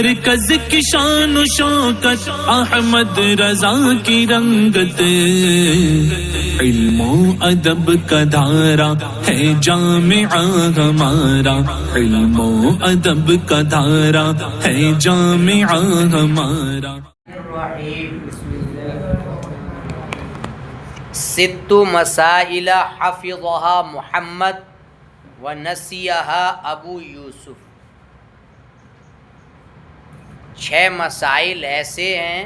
مرکز کی شان و شوکت احمد رضا کی رنگت، علم و ادب کا دھارا ہے جامعہ ہمارا، علم و ادب کا دھارا ہے جامعہ ہمارا۔ ست مسائل حفظها محمد ونسیها ابو یوسف، 6 مسائل ایسے ہیں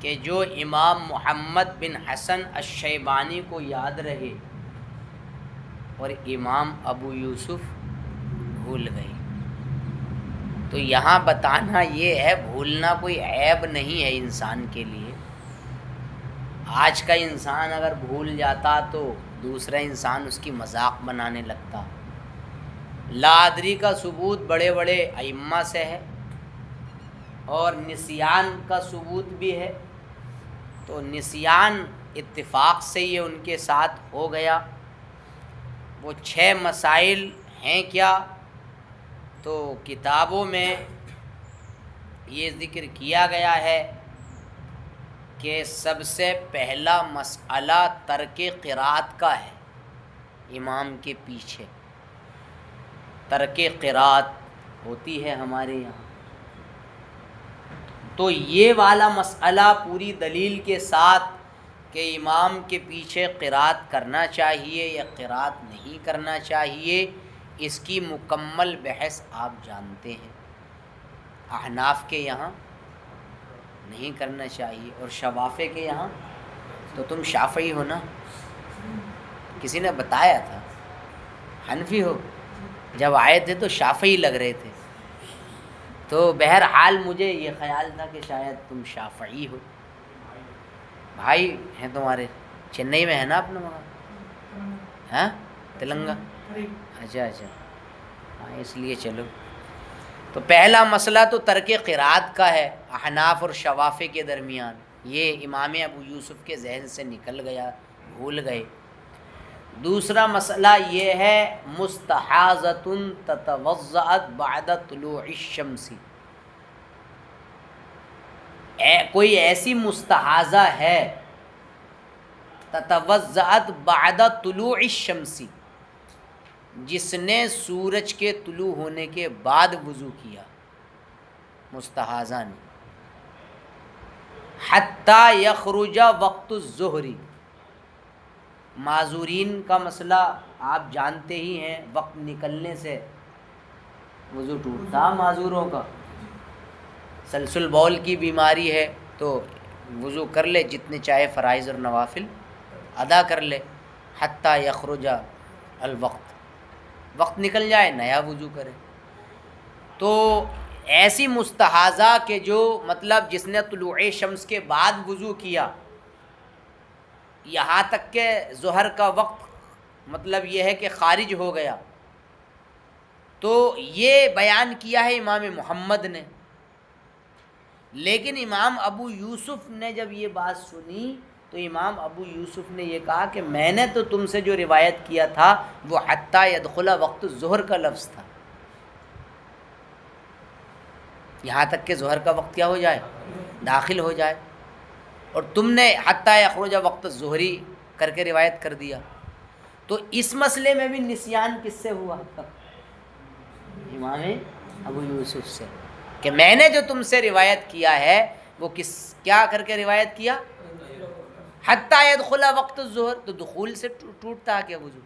کہ جو امام محمد بن حسن الشیبانی کو یاد رہے اور امام ابو یوسف بھول گئے۔ تو یہاں بتانا یہ ہے، بھولنا کوئی عیب نہیں ہے انسان کے لیے۔ آج کا انسان اگر بھول جاتا تو دوسرا انسان اس کی مذاق بنانے لگتا۔ لادری کا ثبوت بڑے بڑے ائمہ سے ہے اور نسیان کا ثبوت بھی ہے، تو نسیان اتفاق سے یہ ان کے ساتھ ہو گیا۔ وہ 6 مسائل ہیں کیا؟ تو کتابوں میں یہ ذکر کیا گیا ہے کہ سب سے پہلا مسئلہ ترک قرات کا ہے۔ امام کے پیچھے ترک قرات ہوتی ہے ہمارے یہاں، تو یہ والا مسئلہ پوری دلیل کے ساتھ کہ امام کے پیچھے قرات کرنا چاہیے یا قرات نہیں کرنا چاہیے، اس کی مکمل بحث آپ جانتے ہیں۔ احناف کے یہاں نہیں کرنا چاہیے اور شوافے کے یہاں، تو تم شافعی ہو نا، کسی نے بتایا تھا حنفی ہو، جب آئے تھے تو شافعی لگ رہے تھے، تو بہرحال مجھے یہ خیال تھا کہ شاید تم شافعی ہو۔ بھائی ہیں تمہارے چنئی میں ہے نا اپنا مکان؟ ہاں تلنگانہ، اچھا ہاں، اس لیے چلو۔ تو پہلا مسئلہ تو ترک قرات کا ہے احناف اور شوافے کے درمیان، یہ امام ابو یوسف کے ذہن سے نکل گیا، بھول گئے۔ دوسرا مسئلہ یہ ہے مستحاضۃ تتوضأت بعد طلوع الشمس، کوئی ایسی مستحاضہ ہے تتوضأت بعد طلوع الشمس، جس نے سورج کے طلوع ہونے کے بعد وضو کیا، مستحاضہ نے، حتی یخرج وقت الظہر، معذورین کا مسئلہ آپ جانتے ہی ہیں، وقت نکلنے سے وضو ٹوٹتا معذوروں کا، سلسل بول کی بیماری ہے تو وضو کر لے، جتنے چاہے فرائض اور نوافل ادا کر لے، حتی یخرج الوقت، وقت نکل جائے نیا وضو کرے۔ تو ایسی مستحاضہ کہ جو مطلب جس نے طلوع شمس کے بعد وضو کیا، یہاں تک کہ ظہر کا وقت مطلب یہ ہے کہ خارج ہو گیا، تو یہ بیان کیا ہے امام محمد نے۔ لیکن امام ابو یوسف نے جب یہ بات سنی تو امام ابو یوسف نے یہ کہا کہ میں نے تو تم سے جو روایت کیا تھا وہ حتی یدخل وقت الظہر کا لفظ تھا، یہاں تک کہ ظہر کا وقت کیا ہو جائے، داخل ہو جائے، اور تم نے حتی یخرج وقت الظہری کر کے روایت کر دیا۔ تو اس مسئلے میں بھی نسیان کس سے ہوا؟ امام ابو یوسف سے، کہ میں نے جو تم سے روایت کیا ہے وہ کیا کر کے روایت کیا؟ حتی یدخل وقت الظہر، تو دخول سے ٹوٹتا کہ وضو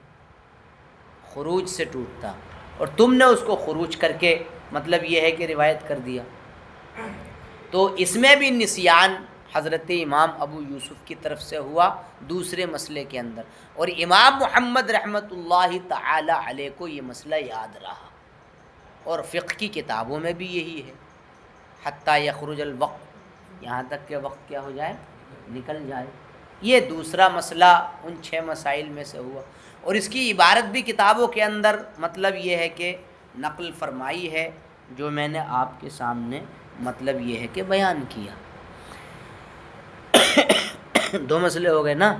خروج سے ٹوٹتا، اور تم نے اس کو خروج کر کے مطلب یہ ہے کہ روایت کر دیا۔ تو اس میں بھی نسیان حضرت امام ابو یوسف کی طرف سے ہوا دوسرے مسئلے کے اندر، اور امام محمد رحمۃ اللہ تعالی علیہ کو یہ مسئلہ یاد رہا، اور فقہ کی کتابوں میں بھی یہی ہے، حتی یخرج الوقت، یہاں تک کہ وقت کیا ہو جائے، نکل جائے۔ یہ دوسرا مسئلہ ان 6 مسائل میں سے ہوا، اور اس کی عبارت بھی کتابوں کے اندر مطلب یہ ہے کہ نقل فرمائی ہے، جو میں نے آپ کے سامنے مطلب یہ ہے کہ بیان کیا۔ 2 مسئلے ہو گئے نا۔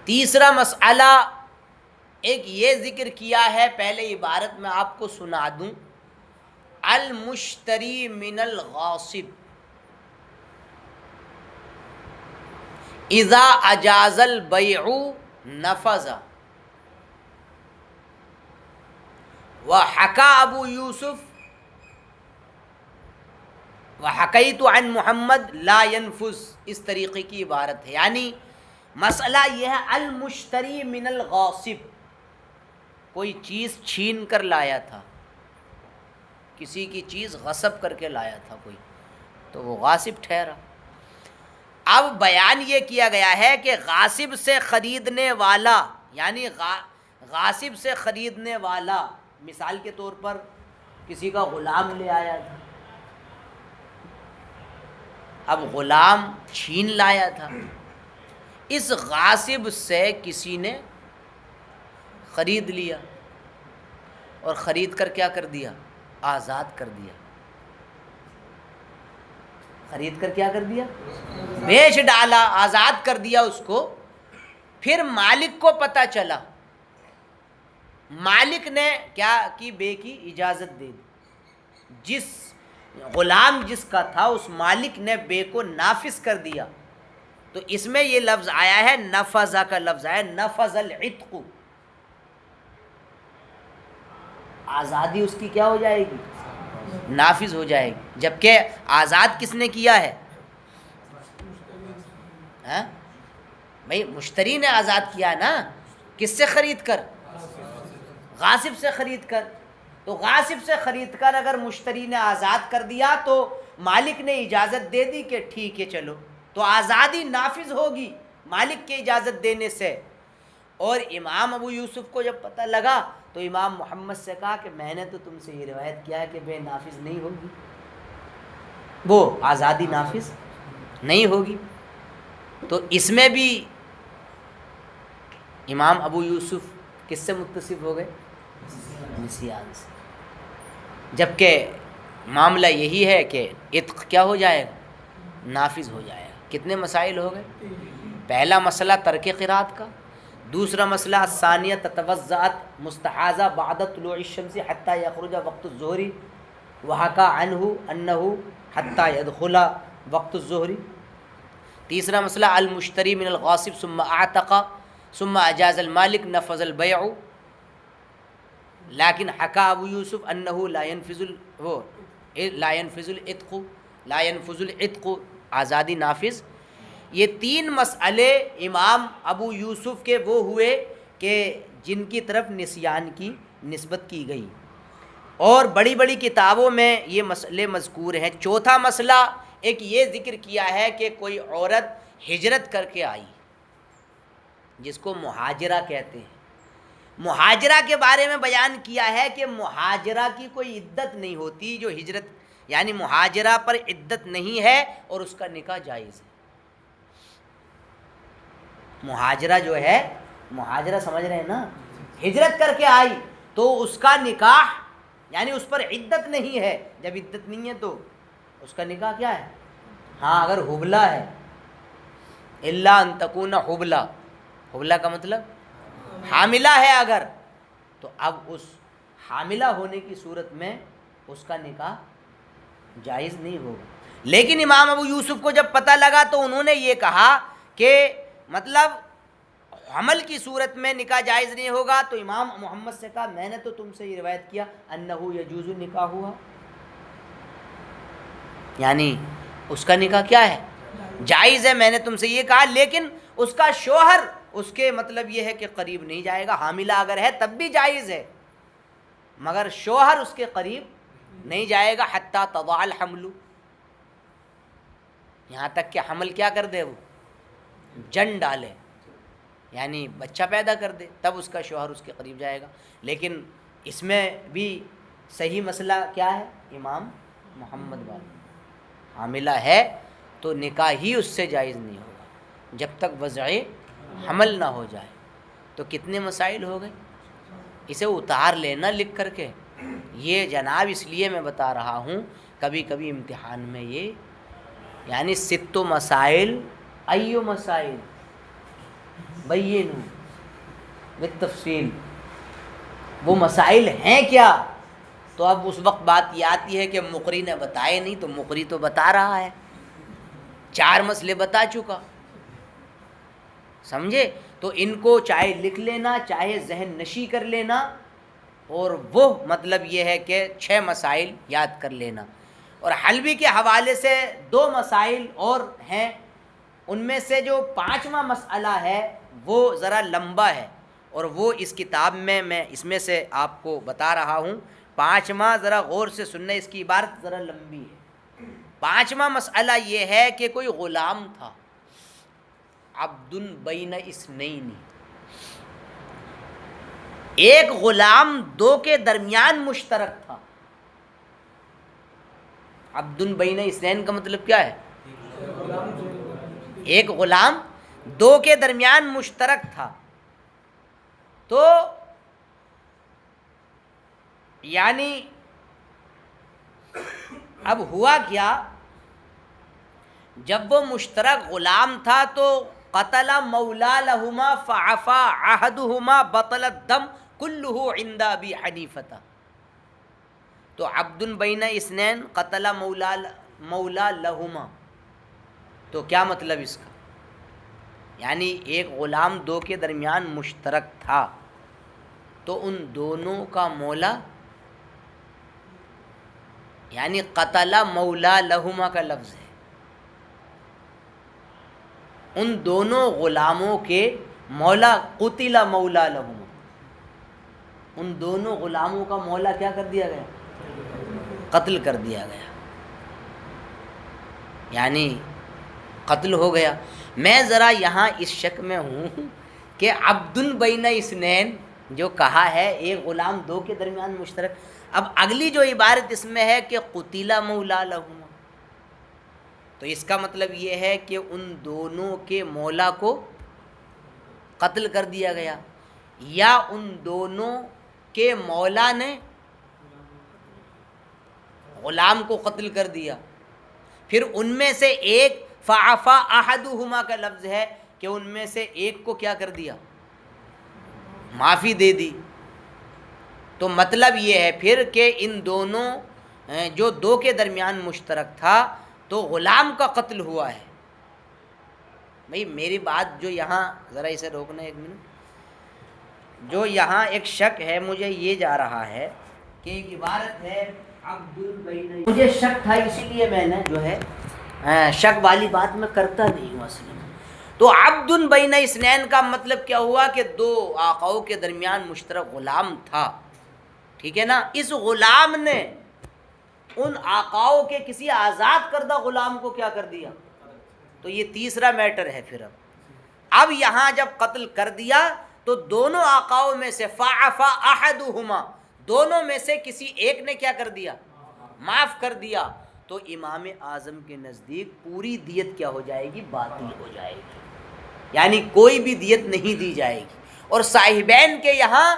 تیسرا مسئلہ ایک یہ ذکر کیا ہے، پہلے عبارت میں آپ کو سنا دوں المشتری من الغاصب اذا اجاز البیع نفذ وحکا ابو یوسف وحکیت عن محمد لا ينفذ، اس طریقے کی عبارت ہے. یعنی مسئلہ یہ ہے المشتری من الغاصب، کوئی چیز چھین کر لایا تھا، کسی کی چیز غصب کر کے لایا تھا کوئی، تو وہ غاصب ٹھہرا. اب بیان یہ کیا گیا ہے کہ غاصب سے خریدنے والا، یعنی غاصب سے خریدنے والا، مثال کے طور پر کسی کا غلام لے آیا تھا، اب غلام چھین لایا تھا، اس غاصب سے کسی نے خرید لیا اور خرید کر کیا کر دیا؟ آزاد کر دیا. خرید کر کیا کر دیا؟ بیچ ڈالا، آزاد کر دیا اس کو. پھر مالک کو پتہ چلا، مالک نے کیا کی؟ بے کی اجازت دے دی. جس غلام جس کا تھا اس مالک نے بے کو نافذ کر دیا. تو اس میں یہ لفظ آیا ہے، نفذ کا لفظ آیا، نفذ العتق، آزادی اس کی کیا ہو جائے گی؟ نافذ ہو جائے گی. جبکہ آزاد کس نے کیا ہے؟ بھائی مشتری نے آزاد کیا نا، کس سے خرید کر؟ غاصب سے خرید کر. تو غاصب سے خرید کر اگر مشتری نے آزاد کر دیا تو مالک نے اجازت دے دی کہ ٹھیک ہے چلو، تو آزادی نافذ ہوگی مالک کے اجازت دینے سے. اور امام ابو یوسف کو جب پتہ لگا تو امام محمد سے کہا کہ میں نے تو تم سے یہ روایت کیا ہے کہ بے نافذ نہیں ہوگی، وہ آزادی نافذ نہیں ہوگی. تو اس میں بھی امام ابو یوسف کس سے متصف ہو گئے؟ نسیان سے. جبکہ معاملہ یہی ہے کہ عتق کیا ہو جائے گا؟ نافذ ہو جائے گا. کتنے مسائل ہو گئے؟ پہلا مسئلہ ترک قرات کا، دوسرا مسئلہ الثانیہ تتوضأت مستحاضہ بعد طلوع الشمس حتی یخرج وقت الظہری وحکا عنہ انہ حتی یدخل وقت الظہری. تیسرا مسئلہ المشتری من الغاصب ثم اعتق ثم اجاز المالک نفذ البیع لیکن حکا ابو یوسف انہ لا ينفذ العتق، آزادی نافذ. یہ تین مسئلے امام ابو یوسف کے وہ ہوئے کہ جن کی طرف نسیان کی نسبت کی گئی، اور بڑی بڑی کتابوں میں یہ مسئلے مذکور ہیں. چوتھا مسئلہ ایک یہ ذکر کیا ہے کہ کوئی عورت ہجرت کر کے آئی، جس کو مہاجرہ کہتے ہیں. مہاجرہ کے بارے میں بیان کیا ہے کہ مہاجرہ کی کوئی عدت نہیں ہوتی، جو ہجرت یعنی مہاجرہ پر عدت نہیں ہے اور اس کا نکاح جائز ہے. مہاجرہ جو ہے، مہاجرہ سمجھ رہے ہیں نا، ہجرت کر کے آئی تو اس کا نکاح یعنی اس پر عدت نہیں ہے. جب عدت نہیں ہے تو اس کا نکاح کیا ہے؟ ہاں اگر حبلہ ہے، الا ان تکون حبلہ، حبلہ کا مطلب حاملہ ہے اگر، تو اب اس حاملہ ہونے کی صورت میں اس کا نکاح جائز نہیں ہوگا. لیکن امام ابو یوسف کو جب پتہ لگا تو انہوں نے یہ کہا کہ مطلب حمل کی صورت میں نکاح جائز نہیں ہوگا. تو امام محمد سے کہا میں نے تو تم سے یہ روایت کیا انہ یجوز نکاح ہوا، یعنی اس کا نکاح کیا ہے؟ جائز ہے. میں نے تم سے یہ کہا، لیکن اس کا شوہر اس کے مطلب یہ ہے کہ قریب نہیں جائے گا. حاملہ اگر ہے تب بھی جائز ہے، مگر شوہر اس کے قریب نہیں جائے گا حتی تضع الحمل، یہاں تک کہ حمل کیا کر دے، وہ جن ڈالے یعنی بچہ پیدا کر دے، تب اس کا شوہر اس کے قریب جائے گا. لیکن اس میں بھی صحیح مسئلہ کیا ہے؟ امام محمد والا حاملہ ہے تو نکاح ہی اس سے جائز نہیں ہوگا جب تک وضع حمل نہ ہو جائے. تو کتنے مسائل ہو گئے؟ اسے اتار لینا لکھ کر کے. یہ جناب اس لیے میں بتا رہا ہوں، کبھی کبھی امتحان میں یہ یعنی ست مسائل ایو مسائل بینوا بالتفصیل، وہ مسائل ہیں کیا تو اب اس وقت بات یہ آتی ہے کہ مقری نے بتائے نہیں، تو مقری تو بتا رہا ہے، 4 مسئلے بتا چکا، سمجھے؟ تو ان کو چاہے لکھ لینا، چاہے ذہن نشی کر لینا، اور وہ مطلب یہ ہے کہ 6 مسائل یاد کر لینا۔ اور حلبی کے حوالے سے 2 مسائل اور ہیں، ان میں سے جو 5واں مسئلہ ہے وہ ذرا لمبا ہے، اور وہ اس کتاب میں اس میں سے آپ کو بتا رہا ہوں۔ 5واں ذرا غور سے سننا، اس کی عبارت ذرا لمبی ہے۔ 5واں مسئلہ یہ ہے کہ کوئی غلام تھا، عبد بین اثنین، ایک غلام 2 کے درمیان مشترک تھا۔ عبد بین اثنین کا مطلب کیا ہے؟ ایک غلام 2 کے درمیان مشترک تھا۔ تو یعنی اب ہوا کیا، جب وہ مشترک غلام تھا تو قتل مولا لہما فعفا عہدہما بطل الدم کلہ عند ابی حنیفہ۔ تو عبد بین اثنین قتل مولا لہما، تو کیا مطلب اس کا؟ یعنی ایک غلام 2 کے درمیان مشترک تھا، تو ان دونوں کا مولا، یعنی قتل مولا لہما کا لفظ ہے، ان دونوں غلاموں کے مولا، قتل مولا لہما، ان دونوں غلاموں کا مولا کیا کر دیا گیا؟ قتل کر دیا گیا، یعنی قتل ہو گیا۔ میں ذرا یہاں اس شک میں ہوں کہ عبد بین اثنین جو کہا ہے، ایک غلام 2 کے درمیان مشترک، اب اگلی جو عبارت اس میں ہے کہ قتل مولا لہما، تو اس کا مطلب یہ ہے کہ ان دونوں کے مولا کو قتل کر دیا گیا، یا ان دونوں کے مولا نے غلام کو قتل کر دیا۔ پھر ان میں سے ایک فعفا احدہما کا لفظ ہے کہ ان میں سے ایک کو کیا کر دیا؟ معافی دے دی۔ تو مطلب یہ ہے پھر کہ ان دونوں جو 2 کے درمیان مشترک تھا تو غلام کا قتل ہوا ہے۔ بھئی میری بات جو یہاں ذرا اسے روکنا 1 منٹ، جو یہاں ایک شک ہے، مجھے یہ جا رہا ہے کہ ایک عبارت ہے عبد البین، مجھے شک تھا اسی لیے میں نے جو ہے شک والی بات میں کرتا نہیں ہوں اصل میں۔ تو عبد بین اثنین کا مطلب کیا ہوا کہ 2 آقاؤں کے درمیان مشترک غلام تھا، ٹھیک ہے نا؟ اس غلام نے ان آقاؤں کے کسی آزاد کردہ غلام کو کیا کر دیا؟ تو یہ تیسرا میٹر ہے۔ پھر اب یہاں جب قتل کر دیا تو دونوں آقاؤں میں سے فعفا احدہما، دونوں میں سے کسی ایک نے کیا کر دیا؟ معاف کر دیا۔ تو امام اعظم کے نزدیک پوری دیت کیا ہو جائے گی؟ باطل ہو جائے گی، یعنی کوئی بھی دیت نہیں دی جائے گی، اور صاحبین کے یہاں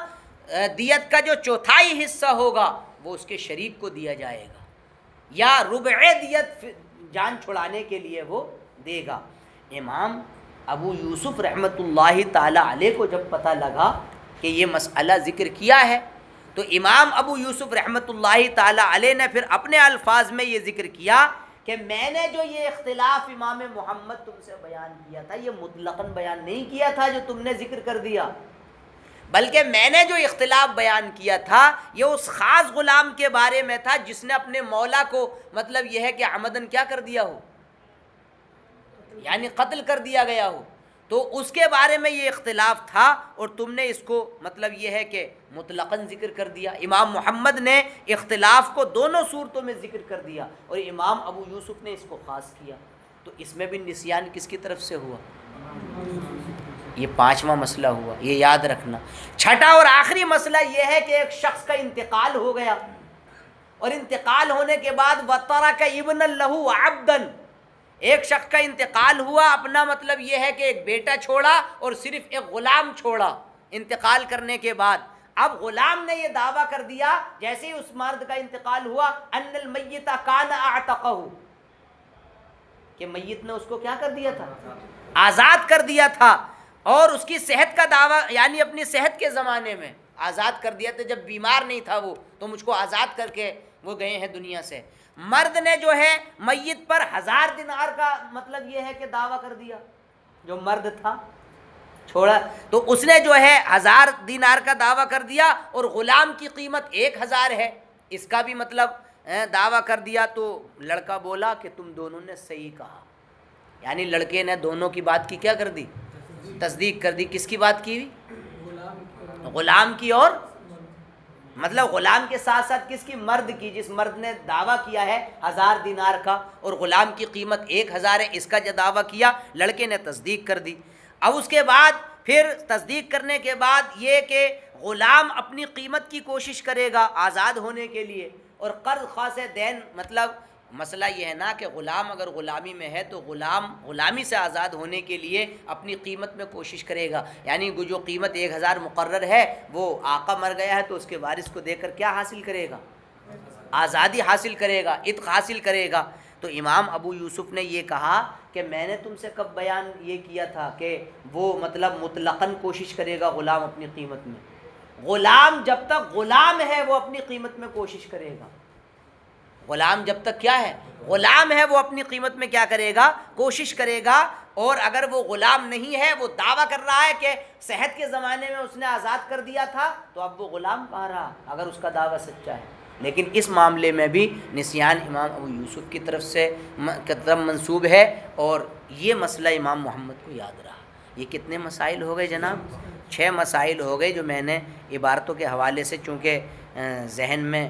دیت کا جو 4تھائی حصہ ہوگا وہ اس کے شریک کو دیا جائے گا، یا ربع دیت جان چھڑانے کے لیے وہ دے گا۔ امام ابو یوسف رحمۃ اللہ تعالی علیہ کو جب پتہ لگا کہ یہ مسئلہ ذکر کیا ہے، تو امام ابو یوسف رحمۃ اللہ تعالی علیہ نے پھر اپنے الفاظ میں یہ ذکر کیا کہ میں نے جو یہ اختلاف امام محمد تم سے بیان کیا تھا، یہ مطلقاً بیان نہیں کیا تھا جو تم نے ذکر کر دیا، بلکہ میں نے جو اختلاف بیان کیا تھا یہ اس خاص غلام کے بارے میں تھا جس نے اپنے مولا کو مطلب یہ ہے کہ عمدن کیا کر دیا ہو، یعنی قتل کر دیا گیا ہو، تو اس کے بارے میں یہ اختلاف تھا، اور تم نے اس کو مطلب یہ ہے کہ مطلقاً ذکر کر دیا۔ امام محمد نے اختلاف کو دونوں صورتوں میں ذکر کر دیا، اور امام ابو یوسف نے اس کو خاص کیا، تو اس میں بھی نسیان کس کی طرف سے ہوا؟ یہ 5واں مسئلہ ہوا، یہ یاد رکھنا۔ 6واں اور آخری مسئلہ یہ ہے کہ ایک شخص کا انتقال ہو گیا، اور انتقال ہونے کے بعد وَتَرَكَ ابْنًا لَهُ عَبْدًا، ایک شخص کا انتقال ہوا، اپنا مطلب یہ ہے کہ ایک بیٹا چھوڑا اور صرف ایک غلام چھوڑا انتقال کرنے کے بعد۔ اب غلام نے یہ دعویٰ کر دیا جیسے ہی اس مرد کا انتقال ہوا ان المیت کان اعتقہ، کہ میت نے اس کو کیا کر دیا تھا؟ آزاد کر دیا تھا، اور اس کی صحت کا دعویٰ، یعنی اپنی صحت کے زمانے میں آزاد کر دیا تھا جب بیمار نہیں تھا وہ، تو مجھ کو آزاد کر کے وہ گئے ہیں دنیا سے۔ مرد نے جو ہے میت پر 1000 دینار کا مطلب یہ ہے کہ دعویٰ کر دیا، جو مرد تھا چھوڑا تو اس نے جو ہے 1000 دینار کا دعویٰ کر دیا، اور غلام کی قیمت 1000 ہے، اس کا بھی مطلب دعویٰ کر دیا۔ تو لڑکا بولا کہ تم دونوں نے صحیح کہا، یعنی لڑکے نے دونوں کی بات کی کیا کر دی؟ تصدیق کر دی۔ کس کی بات کی ہوئی؟ غلام کی، اور مطلب غلام کے ساتھ ساتھ کس کی؟ مرد کی، جس مرد نے دعویٰ کیا ہے 1000 دینار کا، اور غلام کی قیمت 1000 ہے، اس کا جو دعویٰ کیا لڑکے نے تصدیق کر دی۔ اب اس کے بعد پھر تصدیق کرنے کے بعد یہ کہ غلام اپنی قیمت کی کوشش کرے گا آزاد ہونے کے لیے، اور قرض خواہ سے دین، مطلب مسئلہ یہ ہے نا کہ غلام اگر غلامی میں ہے تو غلام غلامی سے آزاد ہونے کے لیے اپنی قیمت میں کوشش کرے گا، یعنی جو قیمت 1000 مقرر ہے وہ آقا مر گیا ہے تو اس کے وارث کو دے کر کیا حاصل کرے گا؟ آزادی حاصل کرے گا، عتق حاصل کرے گا۔ تو امام ابو یوسف نے یہ کہا کہ میں نے تم سے کب بیان یہ کیا تھا کہ وہ مطلب مطلقاً کوشش کرے گا غلام اپنی قیمت میں؟ غلام جب تک غلام ہے وہ اپنی قیمت میں کوشش کرے گا، غلام جب تک کیا ہے؟ غلام ہے، وہ اپنی قیمت میں کیا کرے گا؟ کوشش کرے گا۔ اور اگر وہ غلام نہیں ہے، وہ دعویٰ کر رہا ہے کہ صحت کے زمانے میں اس نے آزاد کر دیا تھا، تو اب وہ غلام کہاں رہا اگر اس کا دعویٰ سچا ہے۔ لیکن اس معاملے میں بھی نسیان امام ابو یوسف کی طرف سے منسوب ہے، اور یہ مسئلہ امام محمد کو یاد رہا۔ یہ کتنے مسائل ہو گئے جناب؟ 6 مسائل ہو گئے، جو میں نے عبارتوں کے حوالے سے، چونکہ ذہن میں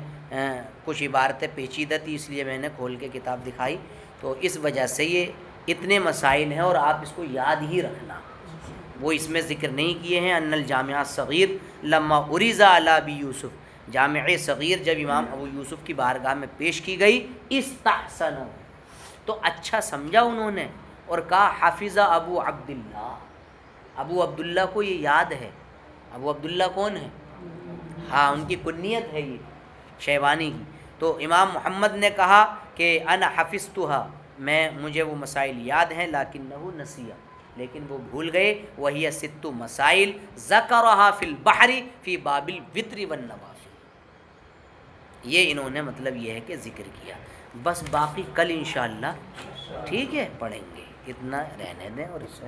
کچھ عبارتیں پیچیدہ تھی اس لیے میں نے کھول کے کتاب دکھائی، تو اس وجہ سے یہ اتنے مسائل ہیں، اور آپ اس کو یاد ہی رکھنا۔ وہ اس میں ذکر نہیں کیے ہیں۔ ان الجامع صغیر لما عرض علی ابی یوسف، جامع صغیر جب امام ابو یوسف کی بارگاہ میں پیش کی گئی، استحسن، تو اچھا سمجھا انہوں نے، اور کہا حافظ ابو عبداللہ، ابو عبداللہ کو یہ یاد ہے۔ ابو عبداللہ کون ہے؟ ہاں، ان کی کنیت ہے یہ شیبانی کی۔ تو امام محمد نے کہا کہ انا حفظتها، مجھے وہ مسائل یاد ہیں، لکنہ نسیہ، لیکن وہ بھول گئے۔ وہی 6 مسائل ذکرہا فی البحر فی باب الوتر والنوافل، یہ انہوں نے مطلب یہ ہے کہ ذکر کیا۔ بس باقی کل انشاءاللہ ٹھیک ہے پڑھیں گے، اتنا رہنے دیں، اور اس سے